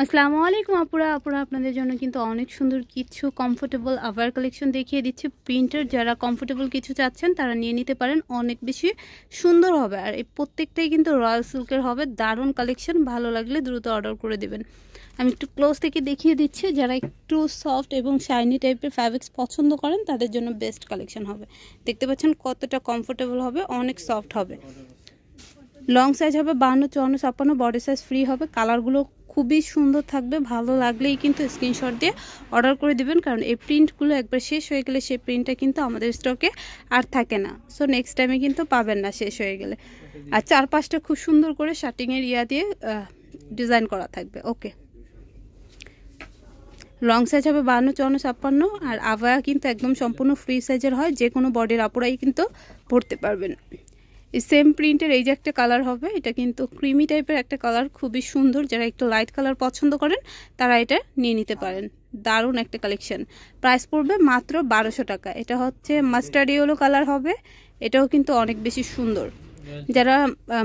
আসসালামু আলাইকুম আপুরা আপনাদের জন্য কিন্তু অনেক সুন্দর কিছু কমফোর্টেবল আভার কালেকশন দেখিয়ে দিচ্ছি। প্রিন্টার যারা কমফোর্টেবল কিছু চাচ্ছেন তারা নিয়ে নিতে পারেন, অনেক বেশি সুন্দর হবে। আর এই প্রত্যেকটাই কিন্তু রয়্যাল সিল্কের হবে, দারুণ কালেকশন। ভালো লাগলে দ্রুত অর্ডার করে দেবেন। আমি একটু ক্লোজ থেকে দেখিয়ে দিচ্ছি, যারা একটু সফট এবং শাইনি টাইপের ফ্যাব্রিক্স পছন্দ করেন তাদের জন্য বেস্ট কালেকশন হবে। দেখতে পাচ্ছেন কতটা কমফোর্টেবল হবে, অনেক সফট হবে। লং সাইজ হবে 52, 54, 56, বডি সাইজ ফ্রি হবে। কালারগুলো খুবই সুন্দর থাকবে, ভালো লাগলেই কিন্তু স্ক্রিনশট দিয়ে অর্ডার করে দিবেন, কারণ এই প্রিন্টগুলো একবার শেষ হয়ে গেলে সেই প্রিন্টটা কিন্তু আমাদের স্টকে আর থাকে না। সো নেক্সট টাইমে কিন্তু পাবেন না শেষ হয়ে গেলে। আর চারপাশটা খুব সুন্দর করে শার্টিংয়ের দিয়ে ডিজাইন করা থাকবে। ওকে, লং সাইজ হবে 52, 54, 56। আর আভায়া কিন্তু একদম সম্পূর্ণ ফ্রি সাইজের হয়, যে কোনো বডির আপুরাই কিন্তু পরতে পারবেন। এই সেম প্রিন্টের এই যে একটা কালার হবে, এটা কিন্তু ক্রিমি টাইপের একটা কালার, খুবই সুন্দর। যারা একটু লাইট কালার পছন্দ করেন তারা এটা নিয়ে নিতে পারেন, দারুণ একটা কালেকশন। প্রাইস পড়বে মাত্র 1200 টাকা। এটা হচ্ছে মাস্টার্ড ইয়েলো কালার হবে, এটাও কিন্তু অনেক বেশি সুন্দর। যারা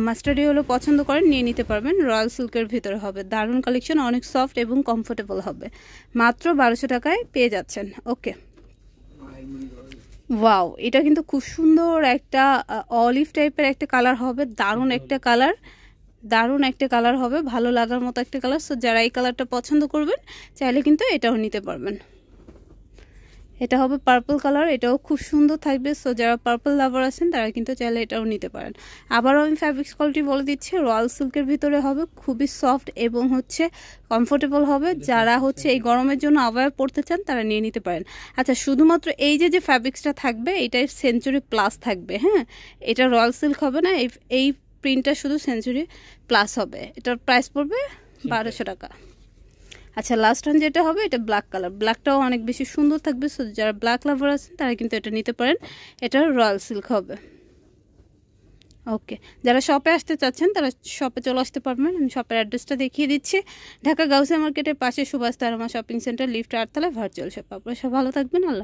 মাস্টার্ড ইয়েলো পছন্দ করেন নিয়ে নিতে পারবেন। রয়্যাল সিল্কের ভিতরে হবে, দারুণ কালেকশন, অনেক সফট এবং কমফোর্টেবল হবে। মাত্র 1200 টাকায় পেয়ে যাচ্ছেন। ওকে, ওয়াও, এটা কিন্তু খুব সুন্দর একটা অলিভ টাইপের একটা কালার হবে, দারুণ একটা কালার, দারুণ একটা কালার হবে, ভালো লাগার মতো একটা কালার। সো যারা এই কালারটা পছন্দ করবেন চাইলে কিন্তু এটাও নিতে পারবেন। এটা হবে পার্পল কালার, এটাও খুব সুন্দর থাকবে। সো যারা পার্পল লাভার আছেন তারা কিন্তু চাইলে এটাও নিতে পারেন। আবারও আমি ফ্যাব্রিক্স কোয়ালিটি বলে দিচ্ছি, রয়্যাল সিল্কের ভিতরে হবে, খুবই সফট এবং হচ্ছে কমফোর্টেবল হবে। যারা হচ্ছে এই গরমের জন্য আভায়া পরতে চান তারা নিয়ে নিতে পারেন। আচ্ছা, শুধুমাত্র এই যে ফ্যাব্রিক্সটা থাকবে এটাই সেঞ্চুরি প্লাস থাকবে, হ্যাঁ, এটা রয়্যাল সিল্ক হবে না। এই প্রিন্টটা শুধু সেঞ্চুরি প্লাস হবে। এটার প্রাইস পড়বে 1200 টাকা। আচ্ছা, লাস্ট ওয়ান যেটা হবে এটা ব্ল্যাক কালার, ব্ল্যাকটাও অনেক বেশি সুন্দর থাকবে। সো যারা ব্ল্যাক লাভার আছেন তারা কিন্তু এটা নিতে পারেন, এটা রয়্যাল সিল্ক হবে। ওকে, যারা শপে আসতে চাচ্ছেন তারা শপে চলে আসতে পারবেন। আমি শপের অ্যাড্রেসটা দেখিয়ে দিচ্ছি, ঢাকা গাউসিয়া মার্কেটের পাশে Subhash Tarama shopping centre, lift 8 তলায়, ভার্চুয়াল শপ। আপনারা সব ভালো থাকবেন, আল্লাহ।